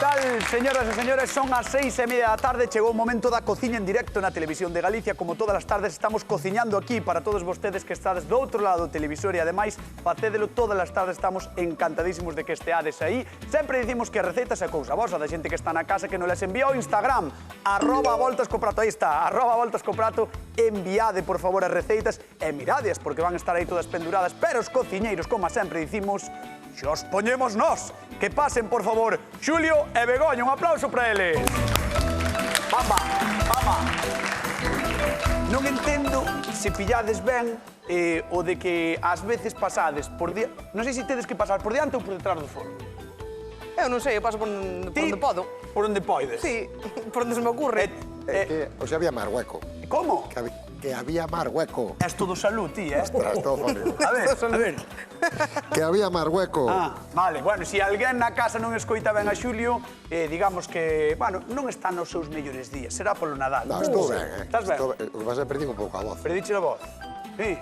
tal, señoras e señores? Son as 6:30 da tarde, chegou o momento da cociña en directo na Televisión de Galicia. Como todas as tardes estamos cociñando aquí para todos vostedes que estades do outro lado do televisor e ademais facédelo todas as tardes, estamos encantadísimos de que esteades aí. Sempre dicimos que a receita é cousa vosa, da xente que está na casa que non les envía ao Instagram @voltascoprato, aí está, @voltascoprato. Enviade, por favor, as receitas e miradias, porque van a estar aí todas penduradas, pero os cociñeiros, como sempre dicimos, xa os poñemos nós. Que pasen, por favor, Xulio e Begoña. Un aplauso para eles. Pamba, pamba. Non entendo se pillades ben o de que ás veces pasades por diante... Non sei se tedes que pasar por diante ou por detrás do forno. Eu non sei, eu paso por onde podo. Por onde poides? Sí, por onde se me ocurre. Que hoxe había mar hueco. Como? Que había mar hueco. És todo salud, ti, eh? Ostras, todo jodido. A ver. Que había mar hueco. Ah, vale. Bueno, se alguén na casa non escoita ben a Xulio, digamos que, bueno, non está nos seus mellores días. Será polo Nadal. No, estou ben, Estás ben? O que pasa é que perdín un pouco a voz. Perdiche a voz? Sí.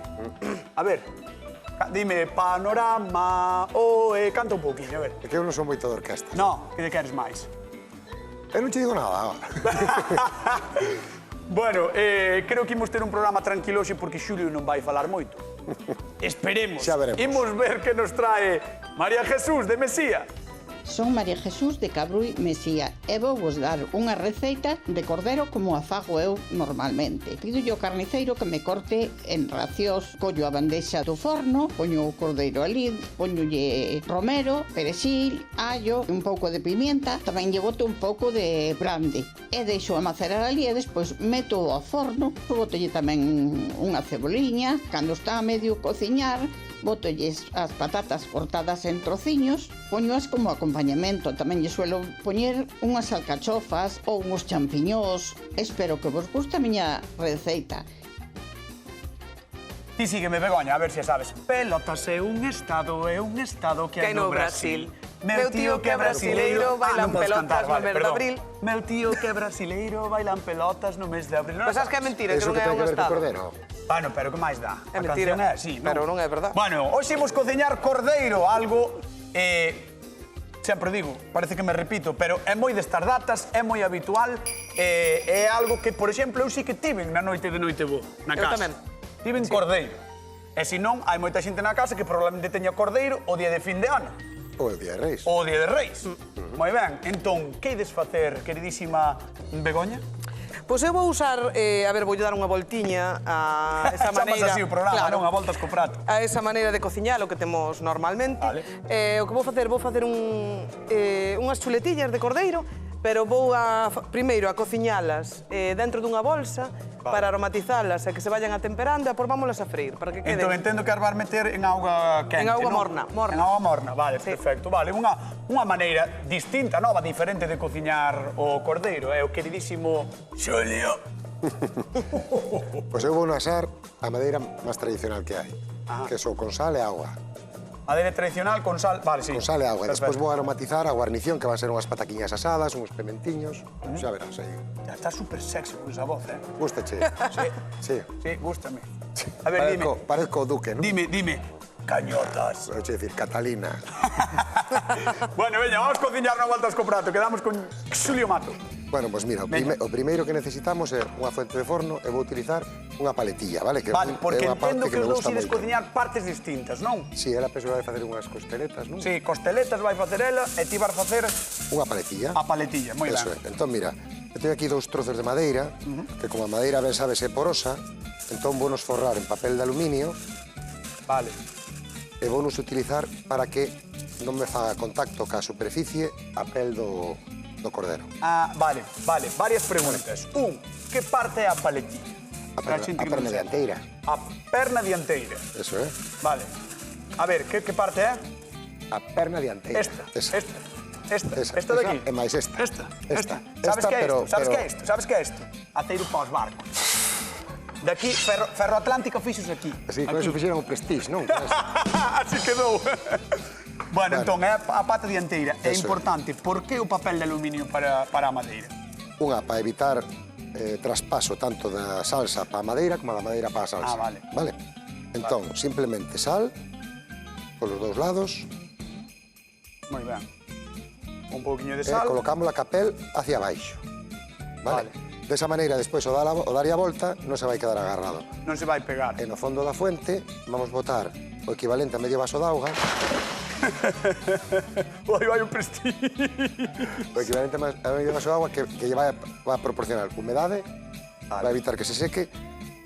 A ver, dime, panorama, canta un pouquinho, a ver. É que eu non son moito de orquesta. No, que de queres máis? Eu non te digo nada agora. Bueno, creo que imos ter un programa tranquilo hoxe porque Xulio non vai falar moito. Esperemos. Xa veremos. Imos ver que nos trae María Jesús de Mesía. Son María Jesús de Cabruy, Mesía, e vou vos dar unha receita de cordero como a fago eu normalmente. Pídolle ao carniceiro que me corte en racións, collo a bandexa do forno, poño o cordeiro ali, poñolle romero, perexil, allo, un pouco de pimienta, tamén lle boto un pouco de brande. E deixo a macerar ali e despois meto ao forno, botolle tamén unha ceboliña, cando está a medio cociñar, botolles as patatas cortadas en trociños, poñoas como acompañamento. Tamén lle suelo poñer unhas alcachofas ou uns champiñós. Espero que vos guste a miña receita. Ti sígueme, Begoña, a ver se sabes. Pelotas é un estado que hai no Brasil. Meu tío que é brasileiro, bailan pelotas no mes de abril. Meu tío que é brasileiro, bailan pelotas no mes de abril. Mas sabes que é mentira, que Eso non que é ten un que ver co estado. cordero. Bueno, pero que máis dá? É A mentira, canción sí, pero non é verdad. Bueno, hoxe imos cociñar cordeiro, algo... sempre digo, parece que me repito, pero é moi destas datas, é moi habitual, é algo que, por exemplo, eu sí que tiven na noite de Noitebo, na Eu casa. tamén. Tiven cordeiro. E se non, hai moita xente na casa que probablemente teña cordeiro o día de fin de ano. Ou el día de Reis. O día de Reis. Moi ben, entón, que ides facer, queridísima Begoña? Pois eu vou usar, a ver, voulle dar unha voltiña a esa maneira... Chamas así o programa, non? A voltas co prato. A esa maneira de cociñar, o que temos normalmente. Vale. O que vou facer unhas chuletillas de cordeiro, pero vou primeiro a cociñalas dentro dunha bolsa para aromatizalas e que se vayan atemperando e por vámolas a freír, para que queden... Entón, entendo que as vas meter en auga quente, En auga non? morna. En auga morna, vale, Sí. perfecto. Vale, unha maneira distinta, nova, diferente de cociñar o cordeiro, o queridísimo Xulio. Pois eu vou asar a madeira máis tradicional que hai. Que só con sal e auga. Madeira tradicional con sal, vale, sí. Con sal e auga. Perfecto. Despois vou aromatizar a guarnición, que van ser unhas pataquiñas asadas, uns pimentiños. Xa verás aí. Ya está súper sexy con esa voz, eh? Gústache? Sí, Sí. sí, gústame. A ver, dime. Parezco o Duque, non? Dime. Cañotas. Vou dicir, Catalina. Bueno, veña, vamos cociñar na voltas co prato. Quedamos con Xulio Mato. Bueno, pois mira, o primeiro que necesitamos é unha fuente de forno e vou utilizar unha paletilla, vale? Que Vale, porque é unha parte entendo que os me dous gusta ides moito. cociñar partes distintas, non? Si, ela penso que vai facer unhas costeletas, non? Sí, costeletas vai facer ela e ti vas facer Unha paletilla. a paletilla, moi Eso ben. é. Entón, mira, eu teño aquí 2 trozos de madeira, que como a madeira, ben sabes, é porosa, entón vounos forrar en papel de aluminio Vale. e vounos utilizar para que non me faga contacto ca superficie a pel do cordero. Ah, vale. Varias preguntas. Que parte é a paletilla? A Para xente que non perna sabe. dianteira. A perna dianteira. Eso é. Vale. A ver, que parte é? A perna dianteira. Esta. Esa. Esta de aquí. E máis esta. Esta. Esta, pero... Sabes que é isto? Aceiro para os barcos. De aquí, Ferro Atlántico fixos aquí. Así, con eso fixeron o Prestige, non? Así quedou. Bueno, entón, é a pata dianteira. É Eso é. importante. Por que o papel de aluminio para a madeira? Unha, para evitar traspaso tanto da salsa para a madeira como da madeira para a salsa. Ah, vale. Vale? Entón, simplemente sal polos dous lados Moi ben. Un pouquiño de e sal. colocamos a capel hacia baixo. Vale? Desa maneira, despois, o darlle a volta, non se vai quedar agarrado. Non se vai pegar. E no fondo da fuente, vamos botar o equivalente a medio vaso de auga. Oi, vai un prestín. O equivalente a medio vaso de auga que lle vai a proporcionar humedade, vai evitar que se seque,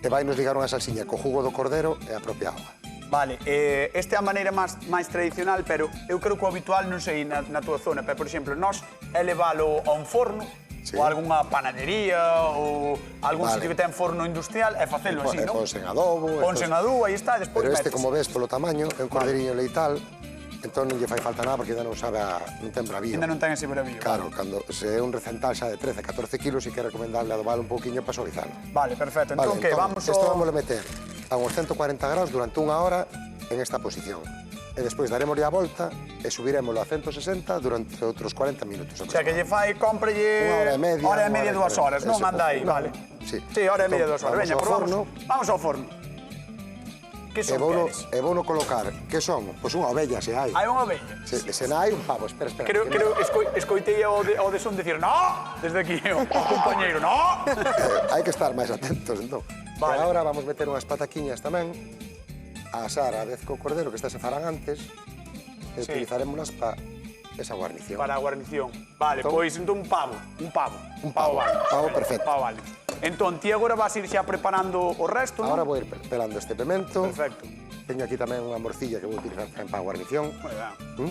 e vai nos ligar unha salsiña co jugo do cordero e a propia auga. Vale, esta é a maneira máis tradicional, pero eu creo que o habitual, non sei, na túa zona, pero, por exemplo, nós é levalo a un forno, ou a algunha panadería, ou algún sitio que ten forno industrial, e facelo así, non? Ponse en adobo. Ponse en adobo, aí está, e despois Pero metes. este, como ves, polo tamaño, é un corderiño leital, entón non lle fai falta nada porque ainda non sabe non ten bravío. Ainda non ten ese bravío. Claro, cando se é un recental xa de 13, 14 kilos, sí que é recomendable adobalo un pouquiño para suavizarlo. Vale, perfecto. Entón, que vamos Isto vamos a meter a uns 140 graus durante unha hora en esta posición. E despois daremoslle a volta e subiremoslo a 160 durante outros 40 minutos. O sea, que lle fai, cómprelle... Hora e media, 2 horas, non? Anda aí, vale. Sí. Sí, hora e media, 2 horas. Veña, Vamos vamos ao forno. Que son, queres? E vouno colocar, que son? Pois unha ovella, se hai. Hai unha ovella. Se non hai, un pavo, espera. Creo escoitei ao de son dicir no, desde aquí, o compañeiro, no. Hai que estar máis atentos, entón. Vale. E agora vamos meter unhas pataquiñas tamén, a asar a vez co cordero que estas se farán antes, e utilizarémolas para esa guarnición. Para a guarnición. Vale, pois entón un pavo. Un pavo vale. Pavo perfecto. Pavo vale. Entón, ti agora vas ir xa preparando o resto, non? Agora vou ir pelando este pimento. Perfecto. Teño aquí tamén unha morcilla que vou utilizar tamén para a guarnición. Moi ben.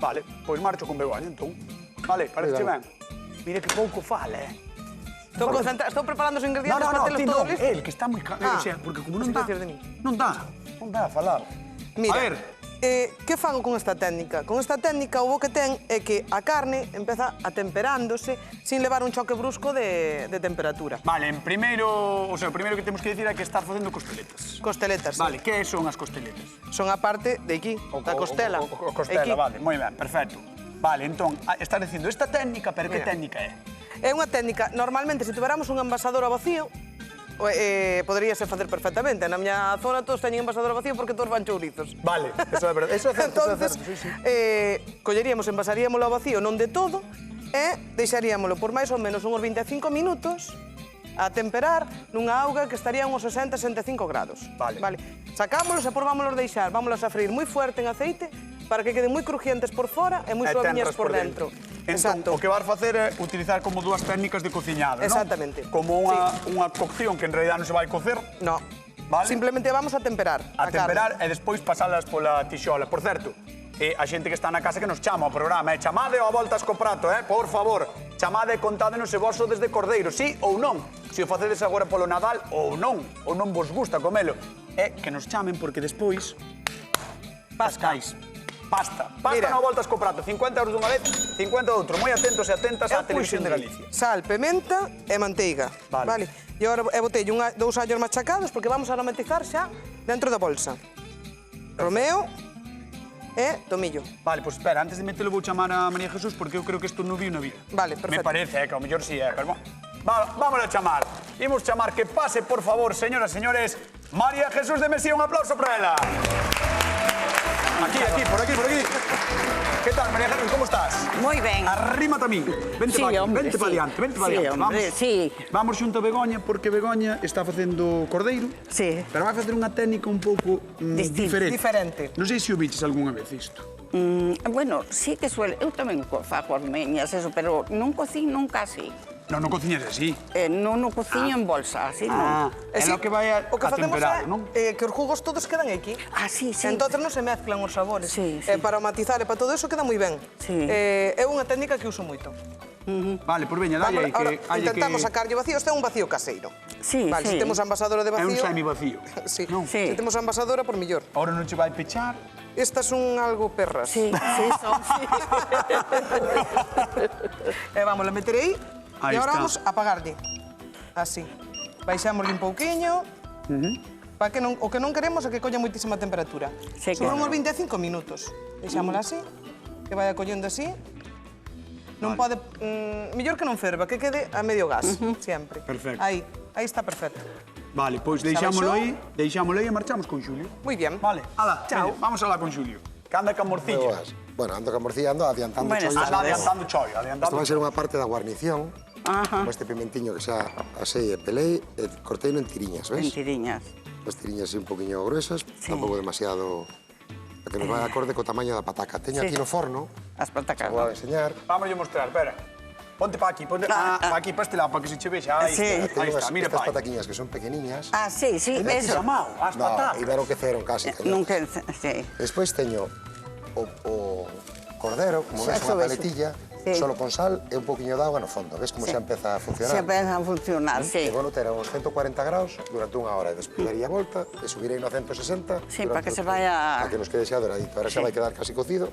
Vale, pois marcho con Begoña, entón. Vale, parece ben. Mira que pouco fala, Estou preparando os ingredientes para telos todos listos. el, que está moi... O sea, porque como non dá... Non dá a falar. Mira, A ver. Que fago con esta técnica? Con esta técnica o bo que ten é que a carne empeza atemperándose sin levar un choque brusco de temperatura. Vale, o primeiro que temos que dicir é que estás facendo costeletas. Costeletas, sí. Vale, que son as costeletas? Son a parte de aquí, da costela. O costela, Aquí. vale, moi ben, perfecto. Vale, entón, estás dicindo esta técnica, pero que técnica é? É unha técnica, normalmente, se tuveramos un envasador a vacío, poderíase facer perfectamente. Na miña zona todos teñen envasador a vacío porque todos van chourizos. Vale, eso é verdade. Eso é certo, Entonces, colleríamos, envasaríamolo a vacío, non de todo, e deixaríamolo por máis ou menos uns 25 minutos a temperar nunha auga que estaría uns 60-65 grados. Vale. Sacámolos e por vámonos deixar, vámonos a freír moi fuerte en aceite para que queden moi crujientes por fora e moi suaviñas por dentro. Entón, o que vas facer é utilizar como dúas técnicas de cociñado, non? Exactamente. Como unha cocción que en realidad non se vai cocer. No. Vale. Simplemente vamos a temperar A temperar e despois pasalas pola tixola. Por certo, a xente que está na casa que nos chama ao programa, chamade ao voltas co prato, por favor, chamade e contádenos se vos sodes de cordeiro, sí ou non. Se o facedes agora polo Nadal ou non vos gusta comelo. Que nos chamen porque despois pascáis. Pasta Mira. no voltas co prato, 50 euros dunha vez, 50 doutro. Moi atentos e atentas á Televisión de Galicia. Sal, pimenta e manteiga. Vale. E agora botei dous allos machacados porque vamos a aromatizar xa dentro da bolsa. Romeo e tomillo. Vale, pois espera, antes de metelo vou chamar a María Jesús porque eu creo que isto non viu na vida. Vale, perfecto. Me parece, que ao mellor si é, pero bueno. Vamos a chamar. Imos chamar que pase, por favor, señoras e señores, María Jesús de Mesía, un aplauso para ela. Aquí, por aquí. ¿Qué tal, María Jesús? ¿Cómo estás? Moi ben. Arrímate a min. Vente Sí, para hombre, vente sí. para diante, vente para Sí, diante. hombre, sí. Vamos xunto a Begoña, porque Begoña está facendo cordeiro. Sí. Pero vai facer unha técnica un pouco diferente. Diferente. Non sei se o biches algunha vez isto. Bueno, sí que suele. Eu tamén fago as meñas, eso, pero non cociño nunca así. Non cociñas así. Non o cociño en bolsa, así non. É Sí, o que vai a o que facemos temperar, é non? que os jugos todos quedan aquí. Sí. Entonces non se mezclan os sabores. Sí. Para aromatizar e para todo eso queda moi ben. Sí. É unha técnica que uso moito. Vale, por veña, dalle aí Ahora, que... hai intentamos que... sacarlle vacío. Este é un vacío caseiro. Sí, Vale, sí. se temos a envasadora de É vacío... un semivacío. Sí. Non? Sí. Se temos a envasadora, por millor. Ahora non che vai pechar. Estas son algo perras. Sí, son, sí. E vamos a meter aí. Aí E agora está. vamos a apagarlle. Así. Baixámoslle un pouquiño. Para que o que non queremos é que colla moitísima temperatura. Sí, Sobre claro. uns 25 minutos. Deixámola así. Que vaya collendo así. Non pode... mellor que non ferva, que quede a medio gas, sempre. Perfecto. Aí está perfecto. Vale, pois deixámolo aí e marchamos con Xulio. Moi bien. Vale, ala, Chao. veña, vamos alá con Xulio. Que anda ca morcilla. Bueno, ando ca morcilla, ando adiantando Bueno, chollos. Anda adiantando chollo, Isto adiantando. vai ser unha parte da guarnición. Ajá. Con este pimentiño que xa asei e pelei, e cortei en tiriñas, ves? Mentiriñas. As tiriñas así un poquinho gruesas, tampouco demasiado... Para que nos vai acorde co tamaño da pataca. Teño Sí. aquí no forno, As patacas, vou a ¿no? enseñar. Vamos a mostrar, espera. Ponte pa aquí, ponte pa aquí, pa este lado, para que se che vexa. Aí Sí. está, aí Teño está, mira estas pa aí. pataquiñas que son pequeniñas. Ah, sí, sí, Mira que eso. chamao, as No, patacas. iban que ceron casi. Nunca, sí. Despois teño o cordero, como ves, Eso, unha eso. paletilla, Sí. solo con sal e un poquinho de agua no fondo. Ves como Sí. xa empeza a funcionar? Se empieza a funcionar, E sí. vou ter a uns 140 graus durante unha hora. E despois daría a volta e subirei no 160. Sí, para que durante se vaya- Para que nos quede xa doradito. Ahora xa Sí. vai quedar casi cocido.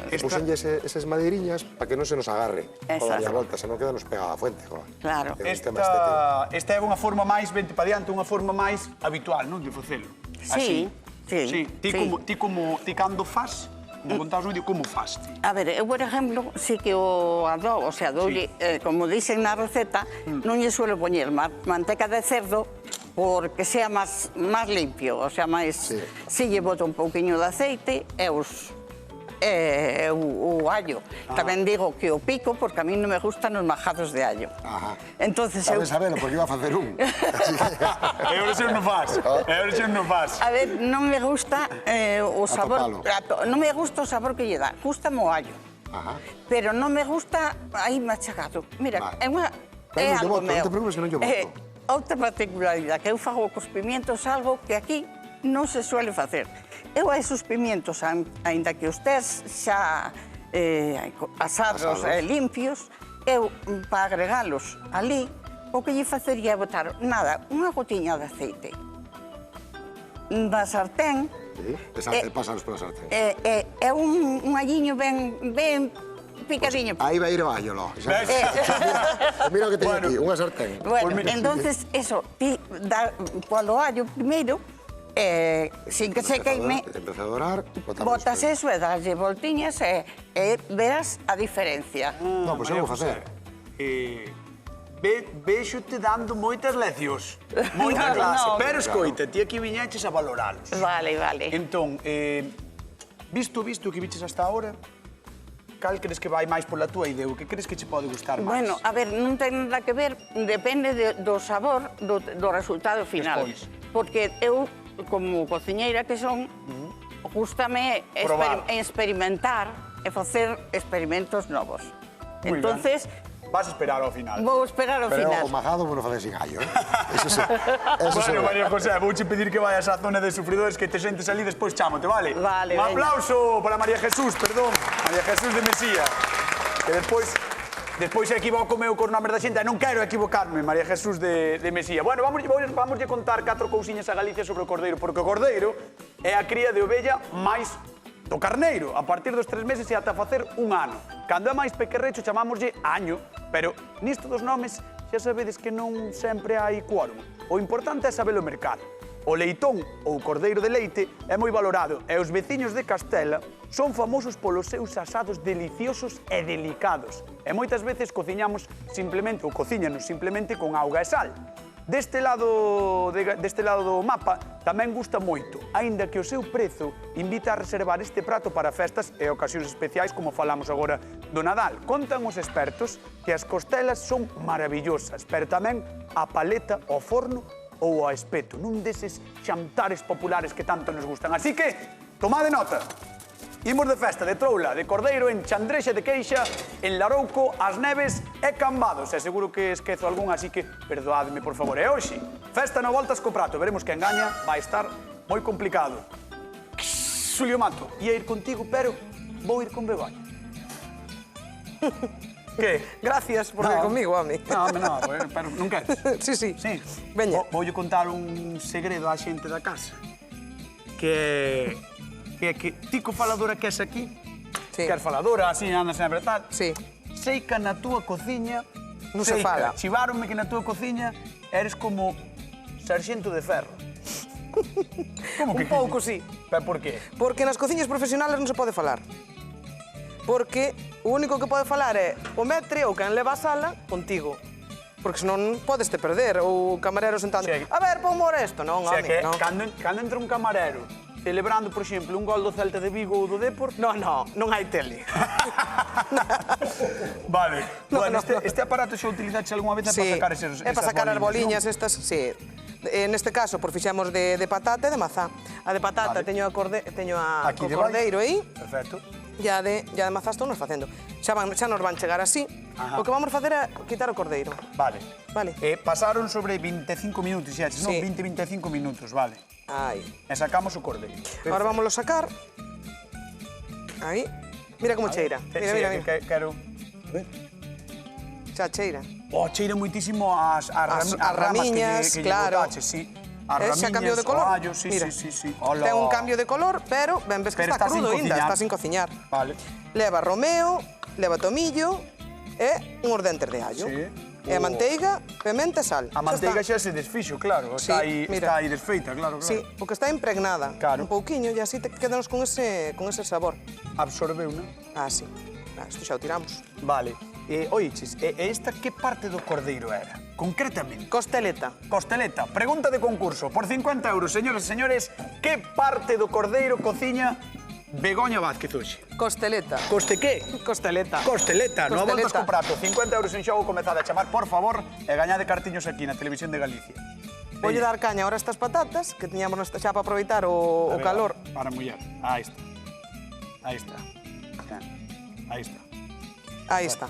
Esta- Puxenlle esas madeiriñas para que non se nos agarre. Exacto. Daría a volta, se non queda nos pega a fuente. Joa. Claro. É un tema estético. Esta é unha forma máis, vente pa diante, unha forma máis habitual, non, de facelo. Sí, sí, Sí, ti sí. ti cando fas, como contabas un vídeo, como fas ti? A ver, eu, por exemplo, sí que o adoro, o sea, doulle, como dicen na receta, non lle suelo poñer manteca de cerdo porque sea máis limpio, o sea, máis... Sí. Si lle boto un pouquiño de aceite e o allo. Tamén digo que o pico porque a mí non me gustan os majados de allo. Ajá. Entonces Sabes sabelo, porque iba a facer un. Así que... E ahora xa non fas, A ver, non me gusta o sabor... Atopalo. Non me gusta o sabor que lle dá. Gústame o allo. Ajá. Pero non me gusta aí machacado. Mira, Vale. é unha... Pero non lle algo boto, meu. non te preocupes que non lle boto. Outra particularidade, que eu fago cos pimientos algo que aquí non se suele facer. Eu a esos pimientos, aínda que os tes xa asados e limpios, eu, para agregalos ali, o que lle facería é botar, nada, unha gotiña de aceite na sartén. Sí, e pásalos pola sartén. É un alliño ben picadiño. Aí vai ir o allo, lo. Ves? Mira o que teño Bueno. aquí, unha sartén. Bueno, Pues mira, entonces, eso, ti polo allo primeiro, sin que se queime, Empeza a dorar, botas eso e daslle voltiñas e verás a diferencia. Non, pois eu vou facer. Vexo-te dando moitas leccións, moita No, clase, no. pero escoita, ti aquí viñeches a valoralos. Vale, vale. Entón, visto o que viches hasta ahora, cal crees que vai máis pola túa idea? O que crees que che pode gustar máis? Bueno, a ver, non ten nada que ver, depende do sabor do resultado final. Despois. Porque eu, como cociñeira que son, gústame Probar. experimentar e facer experimentos novos. Muy Entonces, Vas a esperar ao final. vou esperar ao Pero final. o majado vou non facer sin gallo, Eso sí. Eso Bueno, sí. María José, vouche pedir que vayas á zona de sufridores, que te sentes ali, despois chámote, vale? Vale, Un veña. aplauso para María Jesús, perdón, María Jesús de Mesía. Que despois se equivoco meu cos nomes da xente, e non quero equivocarme, María Jesús de Mesía. Bueno, vamos contar 4 cousiñas a Galicia sobre o cordeiro, porque o cordeiro é a cría de ovella máis do carneiro, a partir dos 3 meses e ata facer un ano. Cando é máis pequerrecho chamámoslle año, pero nisto dos nomes xa sabedes que non sempre hai quórum. O importante é saber o mercado. O leitón ou cordeiro de leite é moi valorado e os veciños de Castela son famosos polos seus asados deliciosos e delicados. E moitas veces cociñamos simplemente, ou cociñanos simplemente con auga e sal. Deste lado do mapa tamén gusta moito, aínda que o seu prezo invita a reservar este prato para festas e ocasións especiais como falamos agora do Nadal. Contan os expertos que as costelas son maravillosas, pero tamén a paleta ao forno ou ao espeto, nun deses xantares populares que tanto nos gustan. Así que, tomade nota. Imos de festa, de troula, de cordeiro en Chandrexa de Queixa, en Larouco, As Neves e Cambados. E seguro que esquezo algún, así que perdoadme, por favor. E hoxe, festa no voltas co prato. Veremos que engaña, vai estar moi complicado. Xulio Mato, ia ir contigo, pero vou ir con Begoña. Que? Gracias por ir conmigo, home. No, pero non queres? Sí, sí. Sí. Veña. Voulle contar un segredo á xente da casa. Que é que ti co faladora que és aquí, Sí. que és faladora, así andas sempre tal, Sí. sei que na túa cociña Non se fala. Chiváronme que na túa cociña eres como sarxento de ferro. Como que Un pouco, sí. Pero por qué? Porque nas cociñas profesionales non se pode falar. Porque o único que pode falar é o metre ou quen leva a sala contigo. Porque senón podes te perder, ou o camarero sentando. Sí. A ver, pon humor isto. Non, O sea home, que non. cando entra un camarero celebrando, por exemplo, un gol do Celta de Vigo ou do Depor. Non hai tele. Vale. Bueno, este aparato xa utilizaxe algunha vez para sacar esas boliñas, é para sacar as boliñas estas, sí. Neste caso, por fixemos de patata e de mazá. A de patata teño a cordeiro aí. Perfecto. E a de mazá estou nos facendo. Xa nos van chegar así. O que vamos facer é quitar o cordeiro. Vale. Vale. Pasaron sobre 25 minutos, xa, non? 20-25 minutos, vale. Aí. E sacamos o cordeiro. Agora vámoslo sacar. Aí. Mira como cheira. Mira. Quero... Xa cheira. Cheira moitísimo as ramiñas, claro. Sí. Xa cambiou de color. Mira, sí. Ten un cambio de color, pero ben ves que está crudo ainda, está sin cociñar. Vale. Leva romeo, leva tomillo e unhos dentes de allo. Sí. E a manteiga, pementa e sal. A manteiga xa se desfixo, claro. Está aí desfeita, claro. Sí, porque está impregnada. Claro. Un pouquiño e así quedanos con ese sabor. Absorbeu, non? Ah, sí. Isto xa o tiramos. Vale. Oiches, esta que parte do cordeiro era? Concretamente. Costeleta. Costeleta. Pregunta de concurso. Por 50 euros, señores e señores, que parte do cordeiro cociña Begoña Vázquez hoxe? Costeleta. Coste que? Costeleta. Costeleta. Non voltas Costeleta. co prato. 50 euros en xogo, comezade a chamar, por favor, e gañade cartiños aquí na Televisión de Galicia. Voulle dar caña ahora estas patatas, que tiñamos xa para aproveitar o calor. Para mullar. Aí está. Aí está. Aí está. Aí está.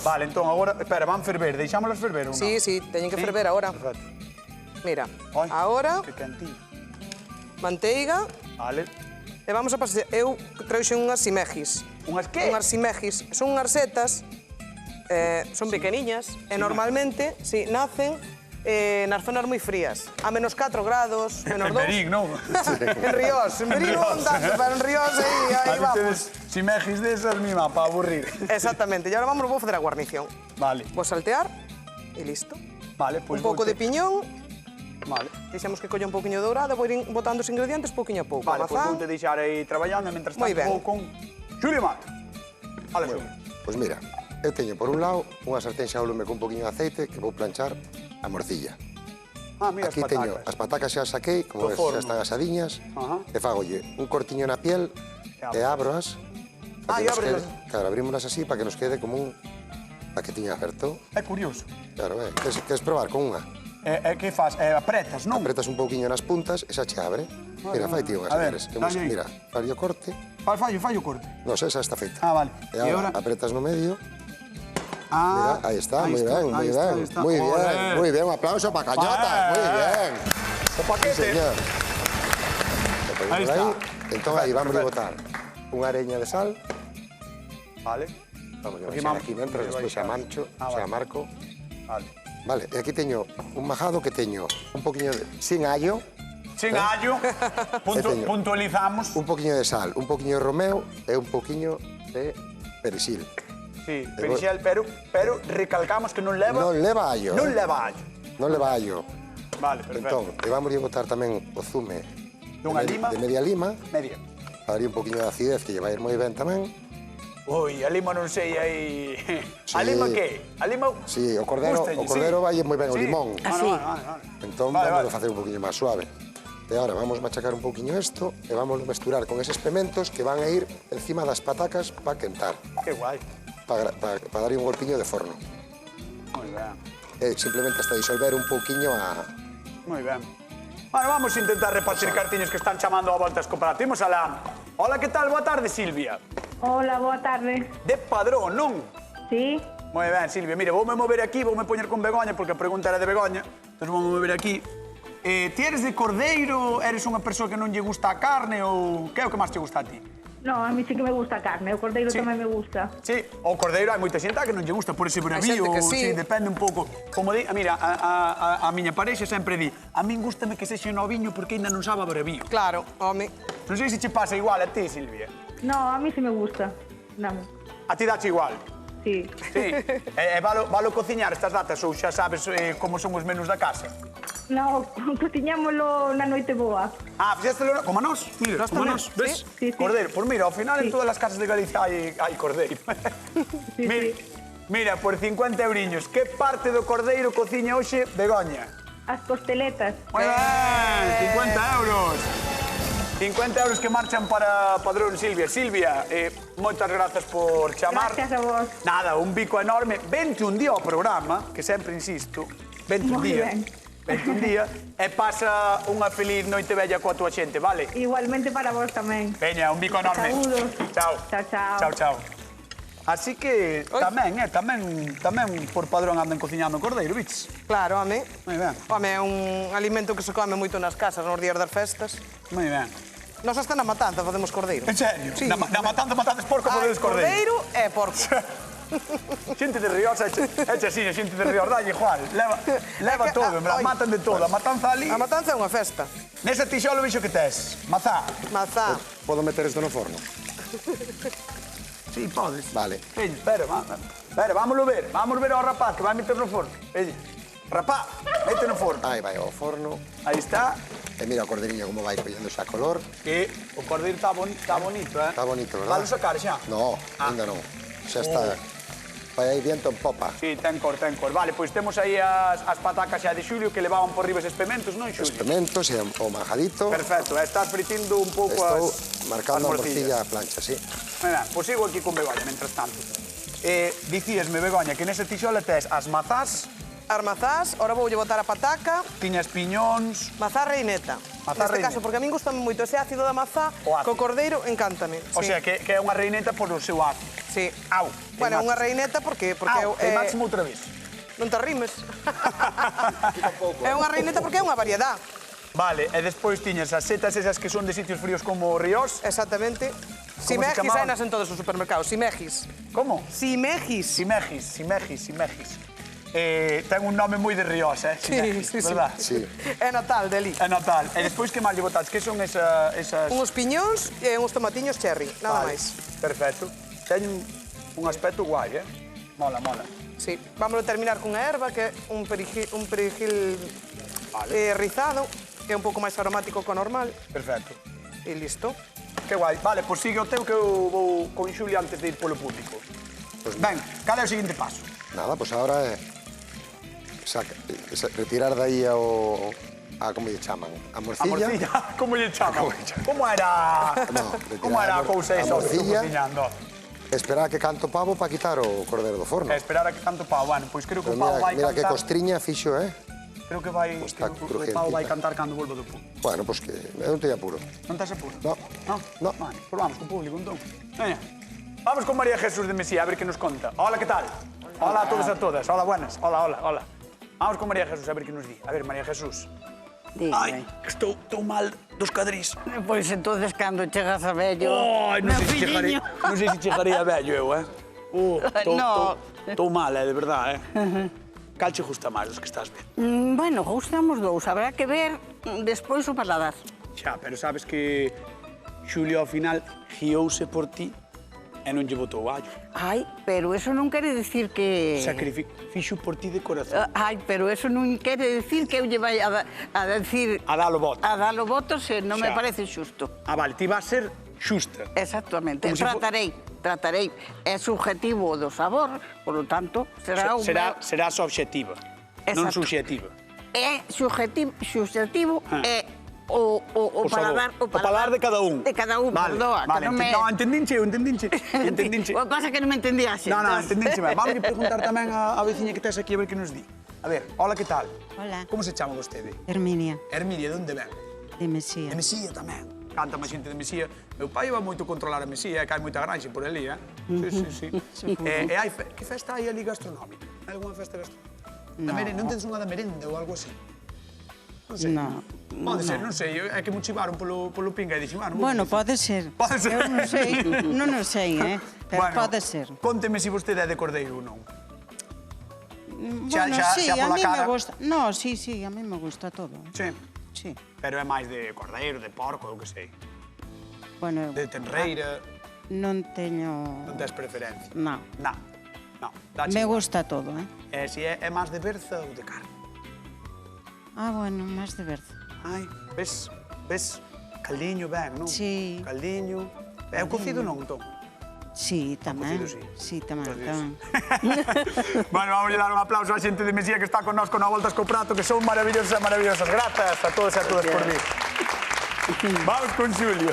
Vale, entón agora, espera, van ferver, deixámolas ferver ou non? Sí, teñen que ferver agora. Perfecto. Mira, Ai, agora, que cantiño. manteiga, Vale. e vamos a pasar. Eu trouxe unhas simegis. Unhas que? Unhas simegis. Son unhas setas, son pequeniñas, e normalmente, nacen nas zonas moi frías. A menos 4 grados, menos 2. En Berín, non? En Ríos. En Berín non tanto, pero en Ríos aí vamos. Si megis desas, mima, para aburrir. Exactamente. E agora vou facer a guarnición. Vale. Vou saltear e listo. Vale, pois Un pouco de piñón. Vale. Deixamos que colla un pouquiño dourado, vou ir botando os ingredientes pouquiño a pouco. Vale, pois Mazán. vou te deixar aí traballando, mentras Moi tanto ben. vou con Xulio Mato. Vale, Xulio. Pois mira, eu teño por un lado unha sartén xa ao lume con un poquinho de aceite que vou planchar a morcilla. Mira Aquí as teño patacas. as patacas xa saquei, como Do ves, forno. xa están asadiñas. Ajá. E fagolle un cortiño na piel e abroas. E ábrelas. Claro, abrímolas así para que nos quede como un paquetiño aberto. É curioso. Claro, queres probar con unha? Que faz? Apretas, non? Apretas un pouquiño nas puntas e xa che abre. Mira, fai ti unhas, A ver, señores. dalle aí. Mira, fai o corte. Fallo corte. Non, esa está feita. Vale. E agora apretas no medio. Ah, Mira, aí está, moi ben, moi aí ben. está. Moi Olé. bien, moi ben. Un aplauso para Cañota, moi bien. O paquete. Sí, señor. Aí está. Entón, aí vamos a botar unha areña de sal. Vale. Vamos a Aquí baixar vamos. aquí dentro, despois xa mancho, Ah, xa vale. marco. Vale. Vale, e aquí teño un majado que teño un poquinho de... sin allo, Sin allo, teño. puntualizamos. un poquinho de sal, un poquinho de romeo e un poquinho de perexil. Sí, perixel, pero recalcamos que non leva... Non leva allo, Non leva allo. Non leva allo. Vale, perfecto. Entón, e vamos a botar tamén o zume Dunha lima. de media lima, Media. para dar un poquinho de acidez que lle vai ir moi ben tamén. Ui, a lima non sei aí... Sí. A lima que? A lima... Sí, o cordero Gústalle, vai moi ben o Sí. limón. Vale, vale. Entón, Vale, vamos vale. a facer un poquinho máis suave. E agora vamos a machacar un poquinho isto e vamos a mesturar con eses pementos que van a ir encima das patacas para quentar, Que guai. para dar un golpiño de forno. Moi ben. E simplemente hasta disolver un poquinho a... Moi ben. Bueno, vamos a intentar repartir cartiños que están chamando a voltas cooperativos a la... Hola, que tal? Boa tarde, Silvia. Hola, boa tarde. De Padrón, non? Sí, Moi ben, Silvia. Mira, voume mover aquí, voume poñer con Begoña, porque a pregunta era de Begoña. Entón voume mover aquí. Ti eres de cordeiro? Eres unha persoa que non lle gusta a carne? Ou que é o que máis te gusta a ti? no, a mí sí que me gusta a carne, o cordeiro Sí. tamén me gusta. Sí, o cordeiro hai moita xente que non lle gusta por ese bravío. xente que sí. Depende un pouco. Como di, mira, a miña parexa sempre di a min gústame que sexe noviño porque ainda non sabe a bravío. Claro, home. Non sei se che pasa igual a ti, Silvia. No, a mí sí me gusta. Non, A ti dache igual. sí. Sí. Valo cociñar estas datas ou xa sabes como son os menús da casa? No, cociñámoslo na noite boa. Fixéstelo como a nós, mira, Nós como a tamén, nós, ves? sí, sí. Cordeiro, por mira, ao final en Sí. todas as casas de Galicia hai cordeiro. Sí, Mira, sí. mira, por 50 euriños, que parte do cordeiro cociña hoxe Begoña? As costeletas. Moi ben, 50 euros. 50 euros que marchan para Padrón Silvia. Silvia, moitas grazas por chamar. Gracias a vos. Nada, un bico enorme. Vente un día ao programa, que sempre insisto. Vente un Moi día. ben. Vente un día e pasa unha feliz noite bella coa tua xente, vale? Igualmente para vos tamén. Veña, un bico enorme. Saúdos. Chao. Chao, chao. Chao, chao. Así que tamén por Padrón andan cociñando cordeiro, biches? Claro, home. Moi ben, Home, é un alimento que se come moito nas casas nos días das festas. moi ben. Nos hasta na matanza facemos cordeiro. En serio? Sí. Na matanza porco, podedes cordeiro. Cordeiro e porco. Xente de Ríos, eche así, xente de Ríos, dalle igual. Leva todo, en verdad, matan de todo. A matanza ali... A matanza é unha festa. Nesa tixolo vixo que tes. Mazá. Mazá. Podo meter isto no forno? Sí, podes. Vale. Veña, espera, vámoslo ver. Vamos ver ao rapaz que vai meter no forno. Veña. Rapaz, mete no forno. Aí vai ao forno. Aí está. E mira o cordeirinho como vai collendo xa color. Que o cordeiro está bonito, eh? Está bonito, verdad? Vale sacar xa? No, ainda non. Xa está. Vai aí viento en popa. Sí, ten cor. Vale, pois temos aí as patacas xa de Xulio que levaban por riba eses pementos, non, Xulio? Os pementos e o manjadito. Perfecto, estás fritindo un pouco Estou as marcando a morcillas. morcilla a plancha, sí. Moi ben, pois sigo aquí con Begoña, mentras tanto. Dicíasme, Begoña, que nese tixola tes as mazás, As mazás, ora voulle botar a pataca, tiñas piñóns... mazá reineta. Mazá Neste reineta. caso, porque a min gustame moito ese ácido da mazá, O ácido. co cordeiro encántame. O sí. sea, que é unha reineta por o seu ácido. Sí. Au. Bueno, unha reineta porque Au, é... máximo outra vez. Non te rimes. É unha reineta porque é unha variedad. Vale, e despois tiñas as setas esas que son de sitios fríos como Ríos. Exactamente. se Simegis chamaban? hainas en todos os supermercados. Simegis. Como? Simegis. Simegis. Ten un nome moi de Ríos, eh? Simegis, verdad? Sí. É Natal, deli. É Natal. E despois que máis lle botaches? Que son esas... Uns piñóns e uns tomatiños cherry, nada Vale, máis. Perfecto. Ten un aspecto guai, eh? Mola. Sí. Vamos a terminar cunha erva que é un perejil Vale. rizado, que é un pouco máis aromático que o normal. Perfecto. E listo. Que guai. Vale, pois sigue o teu que eu vou con Xuli antes de ir polo público. Pues Ben, cal é o seguinte paso? Nada, pues ahora é retirar de aí como lle chaman? A A morcilla. morcilla, como lle chaman? Como lle chaman? Como era... No, Como era a cousa a esa que estou morcilla. cociñando? Esperar a que canto o pavo para quitar o cordero do forno. E esperar a que tanto pavo. Bueno, pois creo que o Pero pavo vai mira que cantar... costriña fixo, Creo que vai... Pues está creo que o crujientita. pavo vai cantar cando volvo do público. Bueno, pues que eu non teño apuro. Non estás apuro? No. No? No. Vale, pois vamos co público, entón. Veña. Vamos con María Jesús de Mesía, a ver que nos conta. Hola, que tal? Hola a todos e a todas. Hola, buenas. Hola. Vamos con María Jesús a ver que nos di. A ver, María Jesús. Ai, que estou mal dos cadrís. Pois entonces cando chegas a vello... Ai, non sei se chegarei a vello eu, eh? No. Estou mal, de verdade, eh? Cal che gusta máis dos que estás vendo? Bueno, gustamos dous. Habrá que ver despois o paladar. Xa, pero sabes que Xulio ao final guiouse por ti e non lle botou allo. Ai, pero eso non quere decir que... Fixo por ti de corazón. Ai, pero eso non quere decir que eu lle vai a decir... A dalo voto. A dalo voto se non me Xa. parece xusto. Ah, vale, ti vas ser xusta. Exactamente. Como si Tratarei. É subjetivo do sabor, por lo tanto, será un... Serás obxectiva, non Exacto. subxectiva. É subjetivo é o paladar... O paladar de cada un. De cada un, Vale, perdoa. vale. Que non me... No, entendinche. O que pasa é que non me entendías. No, entendinche. Vamos a preguntar tamén a veciña que tes aquí a ver que nos di. A ver, hola, que tal? Hola. Como se chama vostede? Herminia, Herminia, de onde ven? de Mesía. De Mesía tamén. Canta máis xente de Mesía. Meu pai va moito controlar a Mesía, que hai moita granxa por ali, eh? Sí. E hai que festa hai ali gastronómica? Hai algunha festa gastronómica? Non tedes unha da merenda ou algo así? Non sei. No. Pode ser, non sei. É que me chivaron polo pinga e dixen, Bueno, pode ser. Pode ser. Eu non sei, pero pode ser. Conteme se vostede é de cordeiro ou non. Bueno, sí, a pola mí cara. me gusta. No, sí, a mí me gusta todo. Sí. Sí. Pero é máis de cordeiro, de porco, ou que sei. Bueno, De tenreira, non teño... non tes preferencia. No. No. Dache Me igual. gusta todo, Si é máis de berza ou de carne. Ah, bueno, máis de berza. Ai, ves? Caldiño ben, non? Sí. Caldiño. É o cocido non, entón? Sí, tamén. cocido, sí. Sí, tamén. Bueno, vamos a dar un aplauso á xente de Mesía que está con nós con a Voltas co Prato, que son maravillosas. Grazas a todos e a todas por vir. Vamos con Xulio.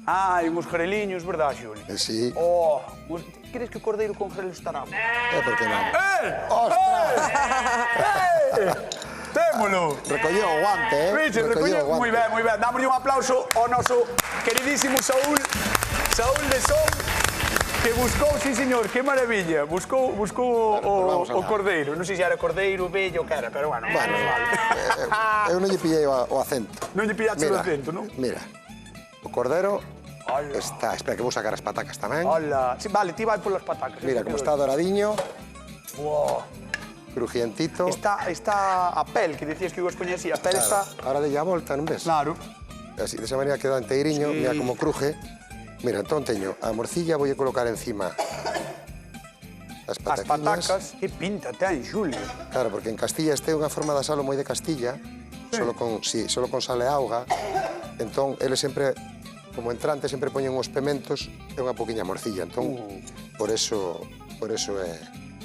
Ai, uns greliños, verdad, Xulio? Sí. Oh, crees que o cordeiro con grelo estará? Por que non? Témolo! Recolleu o guante, Richard, recolleu moi ben, moi ben. Dámoslle un aplauso ao noso queridísimo Saúl de Son, que buscou, sí, señor, que maravilla, buscou o cordeiro. Non sei se era cordeiro, vello, que era, pero bueno, Bueno, eu non lle pillei o acento. Non lle pillaste o acento, non? Mira, o cordero está... Espera, que vou sacar as patacas tamén. Hola. Sí, vale, ti vai polas patacas. Mira, como está doradiño, Wow. crujientito. Está a pel, que decías que ibas poñer así, a pel está... Ahora delle a volta, non ves? Claro. Así, desa maneira queda enteiriño, mira como cruje. Mira, entón teño a morcilla, voulle colocar encima as As pataquiñas. patacas, que pinta ten, Xulio. Claro, porque en Castilla este é unha forma de asalo moi de Castilla, solo con sal e auga. Entón, eles sempre, como entrante, sempre poñen uns pementos e unha poquinha morcilla. Entón, por eso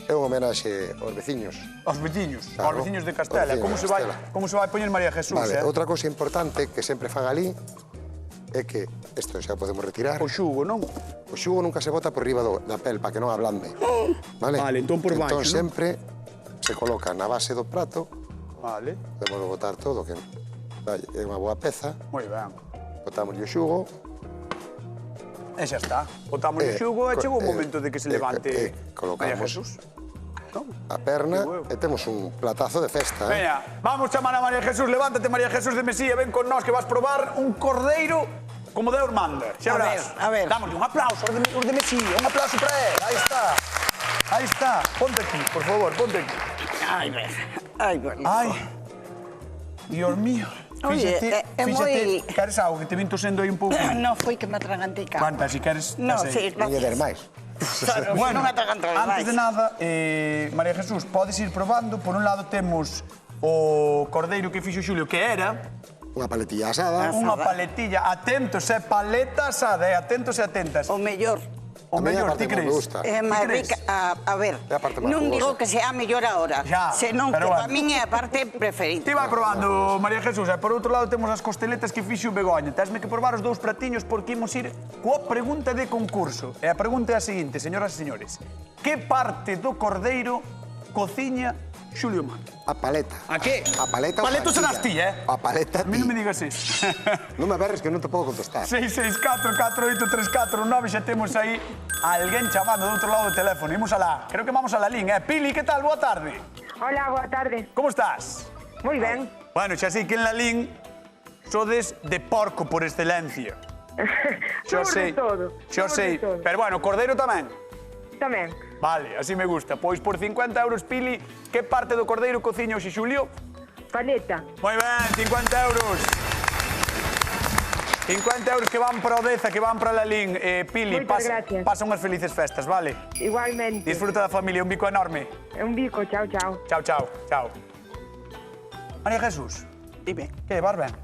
é unha homenaxe aos veciños. Aos veciños, Claro, aos veciños de Castela. aos veciños de Castela. Como se vai poñer María Jesús, Vale, outra cousa importante que sempre fan ali é que, isto xa podemos retirar, O xugo, non? o xugo nunca se bota por riba da pel para que non ablande. Vale? Vale, entón por baixo, Entón non? sempre se coloca na base do prato, Vale. podemos botar todo, que é unha boa peza, Moi ben. botamos o xugo, E xa está. Botamos o xugo e chegou o momento de que se levante colocamos María Jesús. Non? a perna Que huevo. e temos un platazo de festa. Veña, vamos chamar a María Jesús. Levántate, María Jesús de Mesía. Ven con nós que vas probar un cordeiro como Deus manda. Xa verás. A ver. Dámoslle un aplauso aos de Mesía. Un aplauso para él. Aí está. Aí está. Ponte aquí, por favor, ponte aquí. Ai, ver. Ai, bueno. Ai, Dios mío. Oye, é moi- Queres algo que te vin tosendo aí un pouco? Non foi que me atragantei cá. Canta, si queres... Non, ya sei. sí, Niño de máis. Claro, Bueno, non me atragantei antes máis. de nada, María Jesús, podes ir probando. Por un lado temos o cordeiro que fixo Xulio, que era Unha paletilla asada. unha paletilla. Atentos, paleta asada, atentos e atentas. O mellor. O A miña mellor, parte ti que me crees? gusta. É Ti máis crees? rica. A ver, É a parte máis non digo jugosa. que sea a mellor ahora, Ya, senón que pero para bueno. min é a parte preferida. Ti vai probando, María Jesús, e por outro lado temos as costeletas que fixo Begoña. Tesme que probar os dous pratiños porque imos ir coa pregunta de concurso. E a pregunta é a seguinte, señoras e señores. Que parte do cordeiro cociña Xulio Manda? A paleta. A que? A paleta. Paleto ou serás ti, A paleta A mí non me ti. digas eso. Non me berres que non te podo contestar. 664-4834-9, xa temos aí alguén chamando do outro lado do teléfono. Imos alá. Creo que vamos a la lin, Pili, que tal? Boa tarde. Hola, boa tarde. Como estás? Moi ben. Bueno, xa sei que en la lin sodes de porco por excelencia. Xa Somos sei. de todo. Xa somos sei. de todo. Pero bueno, cordeiro tamén. Tamén. Vale, así me gusta. Pois por 50 euros, Pili, que parte do cordeiro cociña hoxe Xulio? Paleta. Moi ben, 50 euros. 50 euros que van para Odeza, que van para la lin. Pili, Moitas gracias. pasa unhas felices festas, vale? Igualmente. Disfruta da familia, un bico enorme. Un bico, chao, chao. Chao, chao, chao. María Jesús, Dime. que vas ben?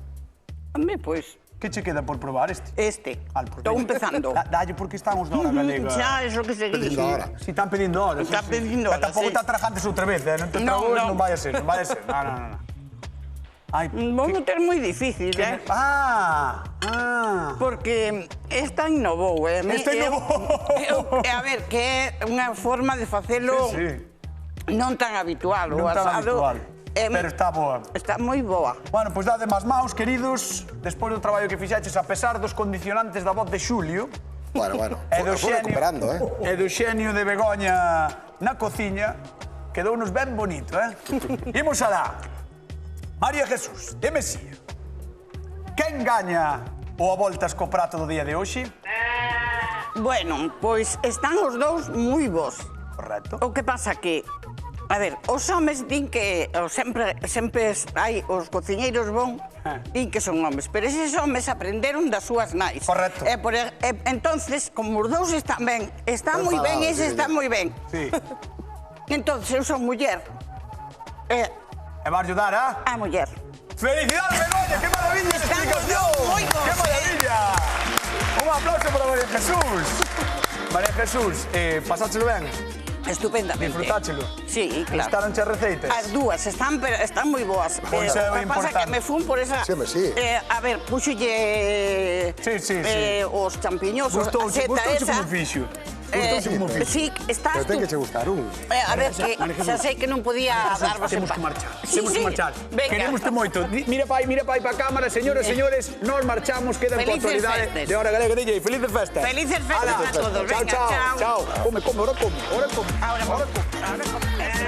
Home, pois, Que che queda por probar este? Estou empezando. Dalle porque estamos na hora galega. Xa, eso que se dice. Pedindo ahora. Si están pedindo horas. Están pedindo Pero horas, tampouco sí. te atrajantes outra vez, non te No, tragos, no. non vai a ser, non vai a ser. No. Ai, Vou meter moi difícil, Porque esta innovou, Esta innovou. A ver, que é unha forma de facelo Sí. non tan habitual. Non o tan asado, habitual. Pero está boa. Está moi boa. Bueno, pois dade máis maus, queridos, despois do traballo que fixaches, a pesar dos condicionantes da voz de Xulio, Bueno. e do Fui recuperando, e do xenio de Begoña na cociña, quedounos ben bonito, Imos alá. María Jesús, de Mesía. Quen gaña o a voltas co prato do día de hoxe? Bueno, pois están os dous moi bons. Correcto. O que pasa que, a ver, os homes din que sempre hai os cociñeiros bon, din que son homes, pero eses homes aprenderon das súas nais. Correcto. Entonces, como os dous están ben, están moi ben, ese está moi ben. Sí. Entonces, eu son muller. E vas ayudar A muller. ¡Felicidades, Begoña! ¡Qué maravilla de Estamos explicación! muy bons, ¡Qué maravilla! Un aplauso para María Jesús. María Jesús, pasáchelo ben? Estupendamente. Disfrutáchelo? Sí, claro. Gustaronche as receitas? As dúas están moi boas. Pois é o O que pasa importante. que me fun por esa... Sí, home, sí. A ver, puxolle... Sí. Os champiños, a Gustouche seta esa... como fixo. Gustouche como fixo. Sí, está... Pero ten que che gustar un. A ver, que xa sei que non podía darvos en Temos paz. que marchar. Sí, Temos que sí. marchar. Venga. Queremos moito. Mira pai para a cámara, señores, señores, nos marchamos, quedan coa Felices actualidade festas. de Hora Galega DJ. Felices festas. Felices festas Ala. a todos. Chao, Venga, chao. chao. Come, ahora come. Ahora come.